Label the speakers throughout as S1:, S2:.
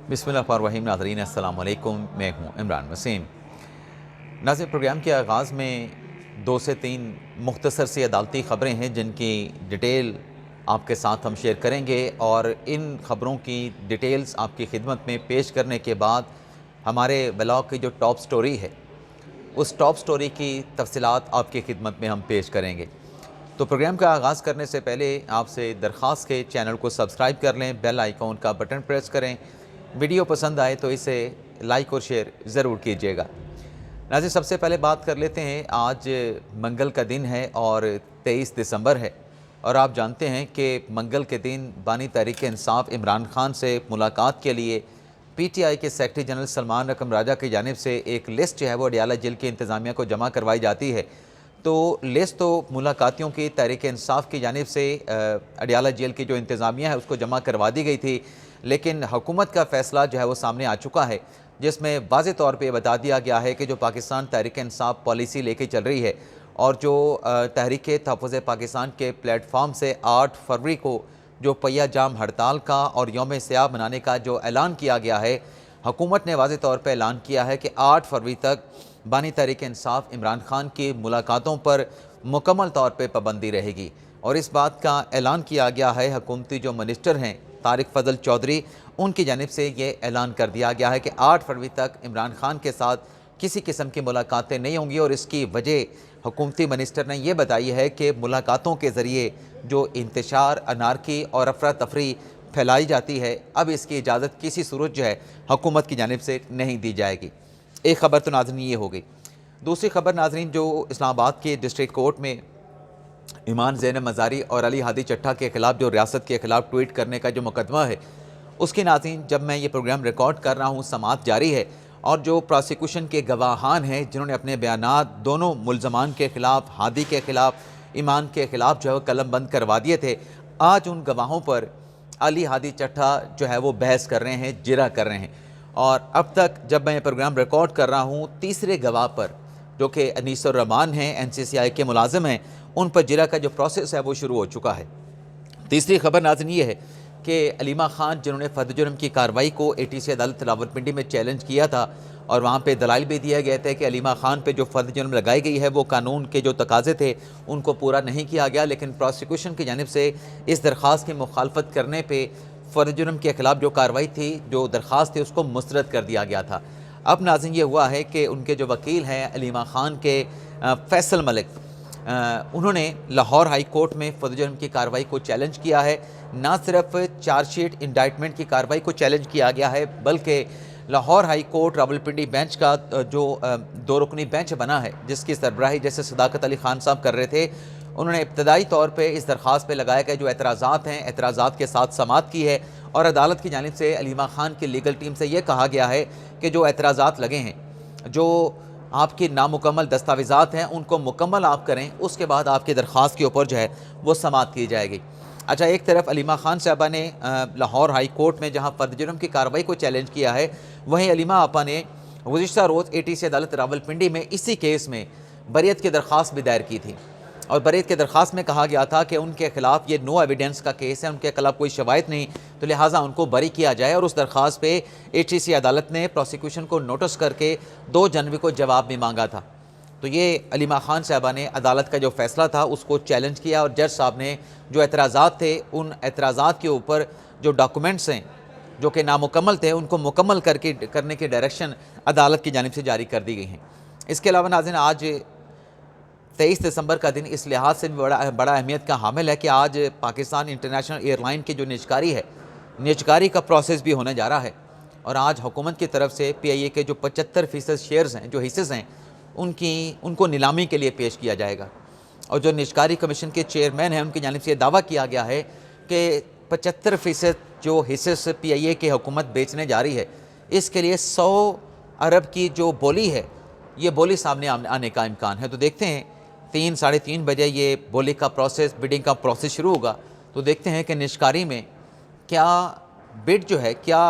S1: बिस्मिल्लाहिर्रहमानिर्रहीम। नाज़रीन अस्सलाम वालेकुम, मैं हूँ इमरान वसीम। नाज़रीन, प्रोग्राम के आगाज़ में 2 से 3 मुख्तसर सी अदालती ख़बरें हैं जिनकी डिटेल आपके साथ हम शेयर करेंगे और इन ख़बरों की डिटेल्स आपकी खिदमत में पेश करने के बाद हमारे ब्लॉग की जो टॉप स्टोरी है उस टॉप स्टोरी की तफसीलात आपकी खिदमत में हम पेश करेंगे। तो प्रोग्राम का आगाज़ करने से पहले आपसे दरख्वास्त के चैनल को सब्सक्राइब कर लें, बेल आइकॉन का बटन प्रेस करें। वीडियो पसंद आए तो इसे लाइक और शेयर ज़रूर कीजिएगा। नाज़रीन, सबसे पहले बात कर लेते हैं। आज मंगल का दिन है और 23 दिसंबर है और आप जानते हैं कि मंगल के दिन बानी तहरीक इंसाफ इमरान खान से मुलाकात के लिए PTI के सेक्रेटरी जनरल सलमान रकम राजा की जानिब से एक लिस्ट जो है वो अडियाला जेल की इंतज़ामिया को जमा करवाई जाती है। तो लिस्ट तो मुलाकातियों की तहरीक इंसाफ की जानिब से अडियाला जेल की जो इंतज़ामिया है उसको जमा करवा दी गई थी, लेकिन हुकूमत का फ़ैसला जो है वो सामने आ चुका है जिसमें वाज़ेह तौर पे बता दिया गया है कि जो पाकिस्तान तहरीक इंसाफ पॉलिसी लेके चल रही है और जो तहरीक तहफ़्फ़ुज़ पाकिस्तान के प्लेटफॉर्म से 8 फरवरी को जो पहिया जाम हड़ताल का और यौम सियाह मनाने का जो ऐलान किया गया है, हुकूमत ने वाज़ेह तौर पर ऐलान किया है कि 8 फरवरी तक बानी तहरीक इंसाफ इमरान खान की मुलाकातों पर मुकम्मल तौर पर पाबंदी रहेगी। और इस बात का ऐलान किया गया है, हुकूमती जो मिनिस्टर हैं तारिक फजल चौधरी, उनकी जानिब से ये ऐलान कर दिया गया है कि 8 फरवरी तक इमरान खान के साथ किसी किस्म की मुलाकातें नहीं होंगी। और इसकी वजह हुकूमती मिनिस्टर ने यह बताई है कि मुलाकातों के ज़रिए जो इंतशार, अनारकी और अफरा तफरी फैलाई जाती है, अब इसकी इजाज़त किसी सूरत जो है हुकूमत की जानिब से नहीं दी जाएगी। एक ख़बर तो नाज़रीन ये हो गई। दूसरी ख़बर नाज़रीन, जो इस्लामाबाद के डिस्ट्रिक्ट कोर्ट में ईमान ज़ैनब मज़ारी और अली हादी चट्टा के ख़िलाफ़ जो रियासत के ख़िलाफ़ ट्वीट करने का जो मुकदमा है उसकी नाज़रीन जब मैं ये प्रोग्राम रिकॉर्ड कर रहा हूँ समाअत जारी है और जो प्रोसिक्यूशन के गवाहान हैं जिन्होंने अपने बयानात दोनों मुल्ज़मान के ख़िलाफ़, हादी के ख़िलाफ़, ईमान के ख़िलाफ़ जो है कलम बंद करवा दिए थे, आज उन गवाहों पर अली हादी चट्टा जो है वो बहस कर रहे हैं, जिरा कर रहे हैं। और अब तक जब मैं ये प्रोग्राम रिकॉर्ड कर रहा हूँ, तीसरे गवाह पर जो कि अनीसुर रहमान हैं, NCCI के मुलाजिम हैं, उन पर जिरा का जो प्रोसेस है वो शुरू हो चुका है। तीसरी खबर नाज़रीन ये है कि अलीमा खान जिन्होंने फ़र्द जुर्म की कार्रवाई को ATC अदालत रावलपिंडी में चैलेंज किया था और वहाँ पे दलाइल भी दिया गया था कि अलीमा खान पे जो फ़र्द जुर्म लगाई गई है वो कानून के जो तकाज़े थे उनको पूरा नहीं किया गया, लेकिन प्रोसिक्यूशन की जानिब से इस दरख्वास्त की मुखालफत करने पर फ़र्द जुर्म के ख़िलाफ़ जो कार्रवाई थी, जो दरख्वास्त थी, उसको मुस्तरद कर दिया गया था। अब नाज़रीन ये हुआ है कि उनके जो वकील हैं अलीमा खान के फैसल मलिक, उन्होंने लाहौर हाई कोर्ट में फ़र्द जुर्म की कार्रवाई को चैलेंज किया है। ना सिर्फ चार्जशीट इंडाइटमेंट की कार्रवाई को चैलेंज किया गया है बल्कि Lahore high court Rawalpindi bench का जो 2 रुकनी बेंच बना है जिसकी सरबराही जैसे सदाकत अली खान साहब कर रहे थे, उन्होंने इब्तदाई तौर पे इस दरख्वास्त पे लगाया गया जो एतराज़ात हैं, एतराज़ात के साथ समाअत की है और अदालत की जानिब से अलीमा खान की लीगल टीम से ये कहा गया है कि जो एतराज़ात लगे हैं, जो आपकी नामुकम्मल दस्तावेज़ात हैं, उनको मुकम्मल आप करें, उसके बाद आपकी दरख्वास्त के ऊपर जो है वो समाअत की जाएगी। अच्छा, एक तरफ अलीमा खान साहबा ने लाहौर हाई कोर्ट में जहाँ फ़र्द जुर्म की कार्रवाई को चैलेंज किया है, वहीं अलीमा आपा ने गुज़िश्ता रोज़ ATC अदालत रावलपिंडी में इसी केस में बरियत की दरख्वास्त भी दायर की थी और बरियत की दरख्वास्त में कहा गया था कि उनके ख़िलाफ़ ये नो एविडेंस का केस है, उनके खिलाफ कोई शवाहिद नहीं, तो लिहाजा उनको बरी किया जाए। और उस दरख्वास्त पे ATC अदालत ने प्रोसिक्यूशन को नोटिस करके 2 जनवरी को जवाब भी मांगा था। तो ये अलीमा खान साहबा ने अदालत का जो फ़ैसला था उसको चैलेंज किया और जज साहब ने जो एतराज़ात थे, उन एतराज़ात के ऊपर जो डॉक्यूमेंट्स हैं जो कि नामुकम्मल थे, उनको मुकम्मल करने की डायरेक्शन अदालत की जानिब से जारी कर दी गई हैं। इसके अलावा नाज़रीन, आज 23 दिसंबर का दिन इस लिहाज से भी बड़ा अहमियत का हामिल है कि आज पाकिस्तान इंटरनेशनल एयरलाइन की जो निजकारी है, निजकारी का प्रोसेस भी होने जा रहा है और आज हुकूमत की तरफ से PIA के जो 75% शेयर्स हैं, जो हिस्सेस हैं, उनको नीलामी के लिए पेश किया जाएगा। और जो निजकारी कमीशन के चेयरमैन हैं, उनकी जानिब से दावा किया गया है कि 75% जो हिस्से PIA के हुकूमत बेचने जा रही है, इसके लिए 100 अरब की जो बोली है, ये बोली सामने आने का इम्कान है। तो देखते हैं 3 साढ़े 3 बजे ये बोली का प्रोसेस, बिडिंग का प्रोसेस शुरू होगा, तो देखते हैं कि निजकारी में क्या बिड जो है, क्या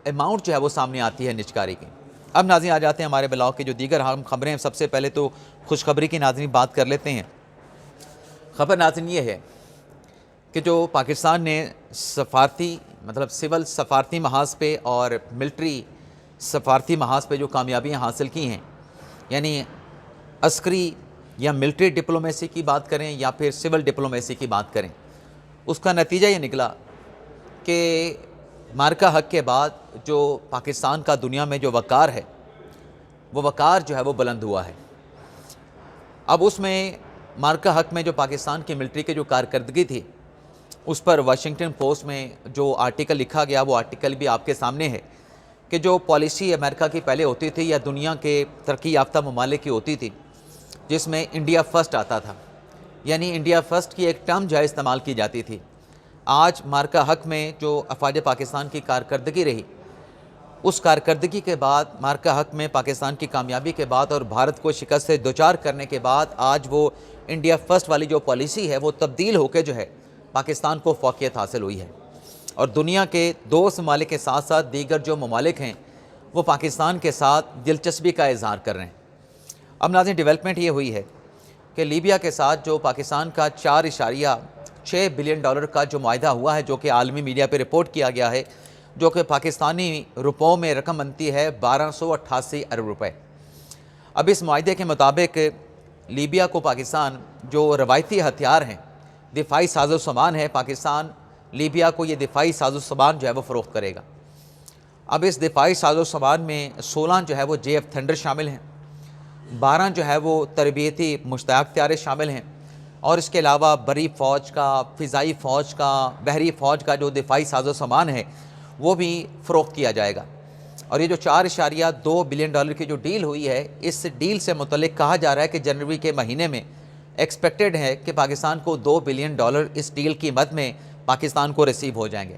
S1: अमाउंट जो है वो सामने आती है निजकारी की। अब नाज़रीन आ जाते हैं हमारे ब्लॉग की जो दीगर अहम खबरें हैं। सबसे पहले तो खुशखबरी की नाज़रीन बात कर लेते हैं। ख़बर नाज़रीन ये है कि जो पाकिस्तान ने सफारती मतलब सिविल सफारती महाज पे और मिलिट्री सफारती महाज पे जो कामयाबियाँ हासिल की हैं, यानी अस्करी या मिलिट्री डिप्लोमेसी की बात करें या फिर सिविल डिप्लोमेसी की बात करें, उसका नतीजा ये निकला कि मार्का हक के बाद जो पाकिस्तान का दुनिया में जो वक़ार है, वो वक़ार जो है वो बुलंद हुआ है। अब उसमें मार्का हक में जो पाकिस्तान की मिलिट्री की जो कारकर्दगी थी, उस पर वाशिंगटन पोस्ट में जो आर्टिकल लिखा गया, वो आर्टिकल भी आपके सामने है कि जो पॉलिसी अमेरिका की पहले होती थी या दुनिया के तरक्की याफ्ता ममालिक की होती थी, जिसमें इंडिया फ़र्स्ट आता था, यानी इंडिया फ़र्स्ट की एक टर्म जो है इस्तेमाल की जाती थी। आज मार्का हक में जो अफवाज पाकिस्तान की कारकर्दगी रही, उस कारकर्दगी के बाद, मार्का हक में पाकिस्तान की कामयाबी के बाद और भारत को शिकस्त से दोचार करने के बाद, आज वो इंडिया फ़र्स्ट वाली जो पॉलिसी है वो तब्दील होकर जो है पाकिस्तान को फ़ौक़ियत हासिल हुई है। और दुनिया के दोस्त ममालिक के साथ साथ दीगर जो ममालिक हैं वो पाकिस्तान के साथ दिलचस्पी का इज़हार कर रहे हैं। अब नाज़रीन, डेवलपमेंट ये हुई है कि लीबिया के साथ जो पाकिस्तान का 4.6 बिलियन डॉलर का जो मुआहदा हुआ है, जो कि आलमी मीडिया पे रिपोर्ट किया गया है, जो कि पाकिस्तानी रुपयों में रकम बनती है 1288 अरब रुपए। अब इस मुआहदे के मुताबिक लीबिया को पाकिस्तान जो रवायती हथियार हैं, दिफाई साजो सामान है, पाकिस्तान लीबिया को ये दिफाई साजो सामान जो है वो फ़रोख्त करेगा। अब इस दिफाई साजो सामान में 16 जो है वो JF थंडर शामिल हैं, 12 जो है वो तरबियती मुश्ताक त्यारे शामिल हैं, और इसके अलावा बरी फ़ौज का, फ़िज़ाई फ़ौज का, बहरी फ़ौज का जो दिफाई साजो सामान है वो भी फ़रोख्त किया जाएगा। और ये जो 4.2 बिलियन डॉलर की जो डील हुई है, इस डील से मुतल्लिक कहा जा रहा है कि जनवरी के महीने में एक्सपेक्टेड है कि पाकिस्तान को 2 बिलियन डॉलर इस डील की मद में पाकिस्तान को रिसीव हो जाएंगे।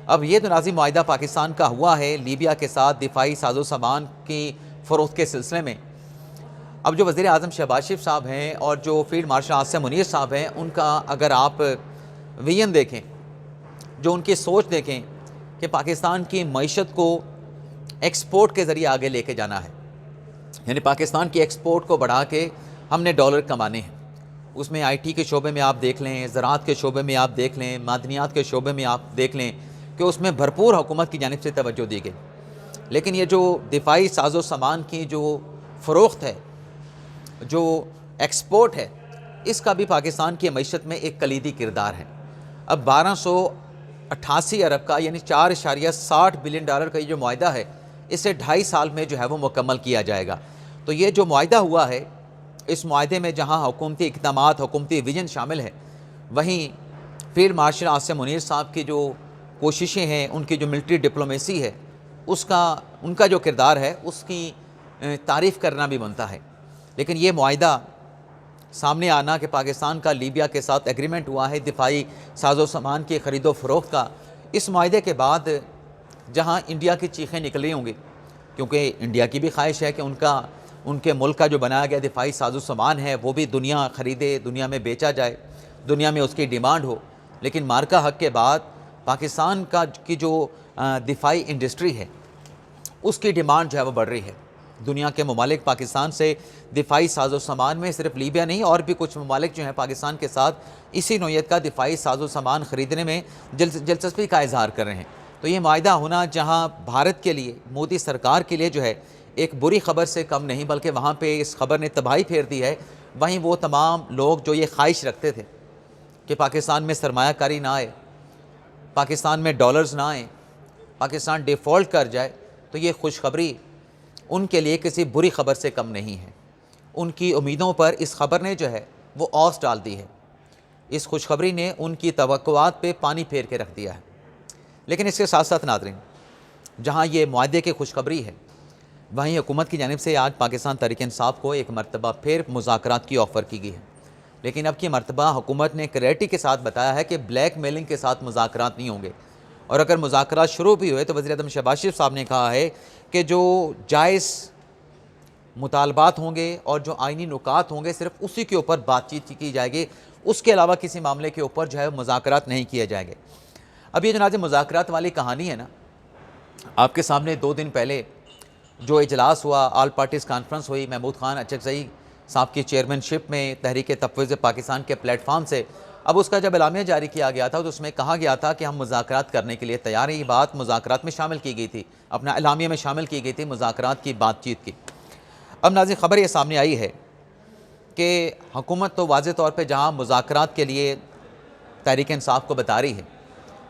S1: अब ये तो नाज़िम मुआहदा पाकिस्तान का हुआ है लीबिया के साथ दिफाई साजो सामान की फ़रोख्त के सिलसिले में। अब जो वज़ीर आज़म शहबाज शरीफ साहब हैं और जो फील्ड मार्शल आसिम मुनीर साहब हैं, उनका अगर आप विजन देखें, जो उनकी सोच देखें कि पाकिस्तान की मईशत को एक्सपोर्ट के ज़रिए आगे लेके जाना है, यानी पाकिस्तान की एक्सपोर्ट को बढ़ा के हमने डॉलर कमाने हैं। उसमें IT के शोबे में आप देख लें, ज़राअत के शोबे में आप देख लें, मादनियात के शोबे में आप देख लें कि उसमें भरपूर हुकूमत की जानिब से तवज्जो दी गई। लेकिन ये जो दिफाई साजो सामान की जो फ़रोख्त है, जो एक्सपोर्ट है, इसका भी पाकिस्तान की मईशत में एक कलीदी किरदार है। अब 1288 अरब का यानी 4.60 बिलियन डॉलर का ये जो मुआहदा है, इसे 2.5 साल में जो है वो मुकम्मल किया जाएगा। तो ये जो मुआहदा हुआ है, इस मुआहदे में जहाँ हुकूमती इक़दामात, हुकूमती विजन शामिल है, वहीं फील्ड मार्शल आसिम मुनीर साहब की जो कोशिशें हैं, उनकी जो मिलिट्री डिप्लोमेसी है, उनका जो किरदार है, उसकी तारीफ़ करना भी बनता है। लेकिन ये मुआहदा सामने आना कि पाकिस्तान का लीबिया के साथ एग्रीमेंट हुआ है दिफाई साजो सामान की ख़रीदो फ़रोख्त का, इस मुआहदे के बाद जहाँ इंडिया की चीखें निकल रही होंगी, क्योंकि इंडिया की भी ख्वाहिश है कि उनके मुल्क का जो बनाया गया दिफाई साजो सामान है वो भी दुनिया ख़रीदे, दुनिया में बेचा जाए, दुनिया में उसकी डिमांड हो। लेकिन मार्का हक के बाद पाकिस्तान की जो दिफाई इंडस्ट्री है, उसकी डिमांड जो है वो बढ़ रही है। दुनिया के ममालिक पाकिस्तान से दिफाई साजो सामान में, सिर्फ लीबिया नहीं, और भी कुछ ममालिक जो हैं पाकिस्तान के साथ इसी नौयत का दिफाई साजो सामान ख़रीदने में दिलचस्पी का इजहार कर रहे हैं। तो ये मुआहदा होना जहाँ भारत के लिए, मोदी सरकार के लिए जो है एक बुरी ख़बर से कम नहीं, बल्कि वहाँ पे इस खबर ने तबाही फेर दी है। वहीं वो तमाम लोग जो ये ख्वाहिश रखते थे कि पाकिस्तान में सरमायाकारी ना आए, पाकिस्तान में डॉलर्स ना आए, पाकिस्तान डिफ़ॉल्ट कर जाए, तो ये खुशखबरी उनके लिए किसी बुरी ख़बर से कम नहीं है। उनकी उम्मीदों पर इस खबर ने जो है वो औस डाल दी है। इस खुशखबरी ने उनकी तवक्कुआत पे पानी फेर के रख दिया है। लेकिन इसके साथ साथ नाज़रीन, जहाँ ये मुआहदे की खुशखबरी है, वहीं हुकूमत की जानिब से आज पाकिस्तान तहरीक इंसाफ को एक मरतबा फिर मुज़ाकरात की ऑफ़र की गई है। लेकिन अब की मरतबा हुकूमत ने क्लैरिटी के साथ बताया है कि ब्लैक मेलिंग के साथ मुज़ाकरात नहीं होंगे, और अगर मुज़ाकरात शुरू भी हुए तो वज़ीर आज़म शहबाज शरीफ साहब ने कहा है कि जो जायज़ मुतालबात होंगे और जो आइनी नुकात होंगे, सिर्फ उसी के ऊपर बातचीत की जाएगी, उसके अलावा किसी मामले के ऊपर जो है मुज़ाकरात नहीं किए जाएंगे। अब ये जो नाज़रीन मुज़ाकरात वाली कहानी है ना, आपके सामने 2 दिन पहले जो इजलास हुआ, ऑल पार्टीज़ कॉन्फ्रेंस हुई, महमूद खान अचकज़ई साहब की चेयरमैनशिप में तहरीक तफ़वीज़ पाकिस्तान के प्लेटफार्म से अब उसका जब एलामिया जारी किया गया था तो उसमें कहा गया था कि हम मुज़ाकरात करने के लिए तैयार हैं। ये बात मुज़ाकरात में शामिल की गई थी, अपना एलामिया में शामिल की गई थी मुज़ाकरात की बातचीत की। अब नाज़रीन खबर ये सामने आई है कि हुकूमत तो वाज़ेह तौर पे जहाँ मुज़ाकरात के लिए तहरीक इंसाफ को बता रही है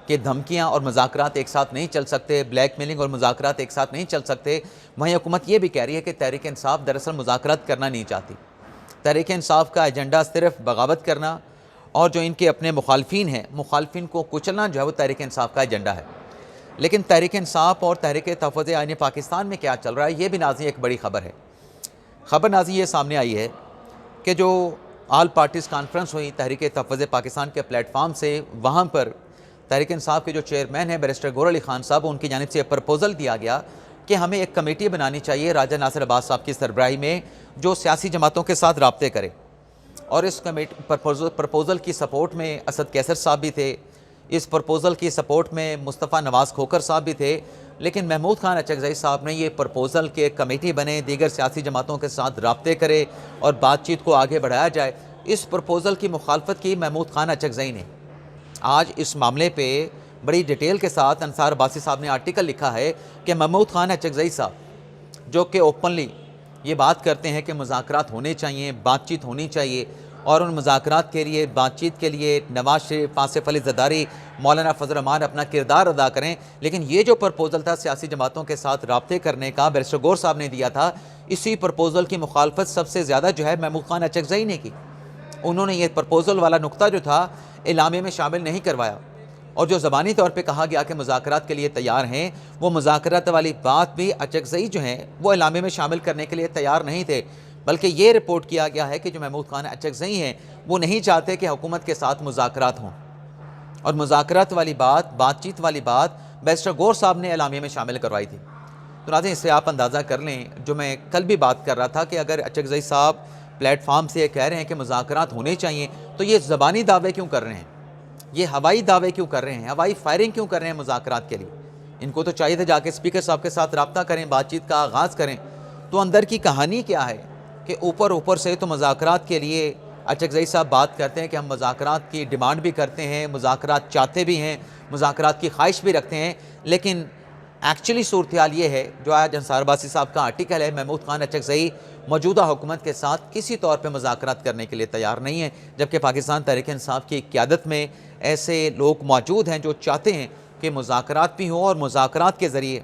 S1: कि धमकियाँ और मुज़ाकरात एक साथ नहीं चल सकते, ब्लैकमेलिंग और मुज़ाकरात एक साथ नहीं चल सकते, वहीं हुकूमत ये भी कह रही है कि तहरीक इंसाफ दरअसल मुज़ाकरात करना नहीं चाहती। तहरीक इंसाफ का एजेंडा सिर्फ बगावत करना और जो इनके अपने मुखालफिन हैं, मुखालफिन को कुचलना जो है वो तहरीक इंसाफ का एजेंडा है। लेकिन तहरीक इंसाफ और तहरीक तहफ़्फ़ुज़ आईन पाकिस्तान में क्या चल रहा है, ये भी नाज़रीन एक बड़ी खबर है। खबर नाज़रीन ये सामने आई है कि जो ऑल पार्टीज़ कॉन्फ्रेंस हुई तहरीक तहफ़्फ़ुज़ पाकिस्तान के प्लेटफार्म से, वहाँ पर तहरीक इंसाफ के जो चेयरमैन हैं बैरिस्टर गौहर अली खान साहब, उनकी जानिब से प्रपोज़ल दिया गया कि हमें एक कमेटी बनानी चाहिए राजा नासिर अब्बास साहब की सरबराही में, जो सियासी जमातों के साथ राब्ते करे। और इस कमेटी प्रपोज़ल की सपोर्ट में असद कैसर साहब भी थे, इस प्रपोज़ल की सपोर्ट में मुस्तफ़ा नवाज़ खोखर साहब भी थे। लेकिन महमूद खान अचकज़ई साहब ने ये प्रपोज़ल के कमेटी बने, दीगर सियासी जमातों के साथ राब्ते करे और बातचीत को आगे बढ़ाया जाए। इस प्रपोज़ल की मुखालफत की महमूद खान अचकज़ई ने। आज इस मामले पे बड़ी डिटेल के साथ अंसार अब्बासी साहब ने आर्टिकल लिखा है कि महमूद खान अचकज़ई साहब जो कि ओपनली ये बात करते हैं कि मुज़ाकरात होने चाहिए, बातचीत होनी चाहिए, और उन मुज़ाकरात के लिए, बातचीत के लिए नवाज शरीफ, आसिफ अली ज़रदारी, मौलाना फजल रहमान अपना किरदार अदा करें। लेकिन ये जो प्रपोज़ल था सियासी जमातों के साथ राब्ते करने का, बैरिस्टर गौहर साहब ने दिया था, इसी प्रपोज़ल की मुखालफत सबसे ज़्यादा जो है महमूद खान अचकज़ई ने की। उन्होंने ये प्रपोज़ल वाला नुक्ता जो था एलामे में शामिल नहीं करवाया, और जो ज़बानी तौर पे कहा गया कि मुज़ाकरात के लिए तैयार हैं, वो मुज़ाकरात वाली बात भी अचकज़ई जो हैं वो एलामे में शामिल करने के लिए तैयार नहीं थे। बल्कि ये रिपोर्ट किया गया है कि जो महमूद खान अचकज़ई हैं वो नहीं चाहते कि हुकूमत के साथ मुज़ाकरात हों, और मुज़ाकरात वाली बात, बातचीत वाली बात बैरिस्टर गौहर साहब ने एलामिया में शामिल करवाई थी। तो नाज़रीन इससे आप अंदाज़ा कर लें, जो मैं कल भी बात कर रहा था कि अगर अचकज़ई साहब प्लेटफार्म से कह रहे हैं कि मुज़ाकरात होने चाहिए, तो ये ज़बानी दावे क्यों कर रहे हैं, ये हवाई दावे क्यों कर रहे हैं, हवाई फायरिंग क्यों कर रहे हैं मुज़ाकरात के लिए? इनको तो चाहिए था जाके स्पीकर साहब के साथ रब्ता करें, बातचीत का आगाज़ करें। तो अंदर की कहानी क्या है कि ऊपर ऊपर से तो मुज़ाकरात के लिए अचकज़ई साहब बात करते हैं कि हम मुज़ाकरात की डिमांड भी करते हैं, मुज़ाकरात चाहते भी हैं, मुज़ाकरात की ख्वाहिश भी रखते हैं, लेकिन एक्चुअली सूरत-ए-हाल ये है, जो आज अंसार अब्बासी साहब का आर्टिकल है, महमूद खान अचकज़ई मौजूदा हुकूमत के साथ किसी तौर पे मुज़ाकरात करने के लिए तैयार नहीं है, जबकि पाकिस्तान तहरीक इंसाफ की क़यादत में ऐसे लोग मौजूद हैं जो चाहते हैं कि मुज़ाकरात भी हों और मुज़ाकरात के ज़रिए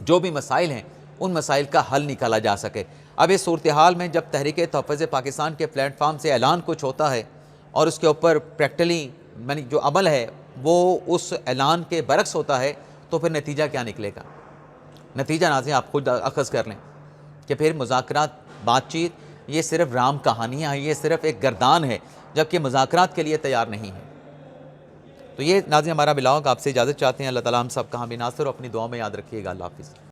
S1: जो भी मसाइल हैं उन मसाइल का हल निकाला जा सके। अब इस सूरत-ए-हाल में जब तहरीक तहफ़्फ़ुज़ पाकिस्तान के प्लेटफार्म से ऐलान कुछ होता है और उसके ऊपर प्रैक्टिकली यानी जो अमल है वो उस ऐलान के बरक्स होता है, तो फिर नतीजा क्या निकलेगा? नतीजा नाज़रीन आप खुद अख़ज़ कर लें कि फिर मुज़ाकरात, बातचीत ये सिर्फ़ राम कहानियाँ हैं, ये सिर्फ़ एक गर्दान है, जबकि मुज़ाकरात के लिए तैयार नहीं है। तो ये नाज़रीन हमारा ब्लॉग, आपसे इजाज़त चाहते हैं। अल्लाह ताला हम सब का हामी नासिर, अपनी दुआ में याद रखिएगा। अल्लाह हाफ़िज़।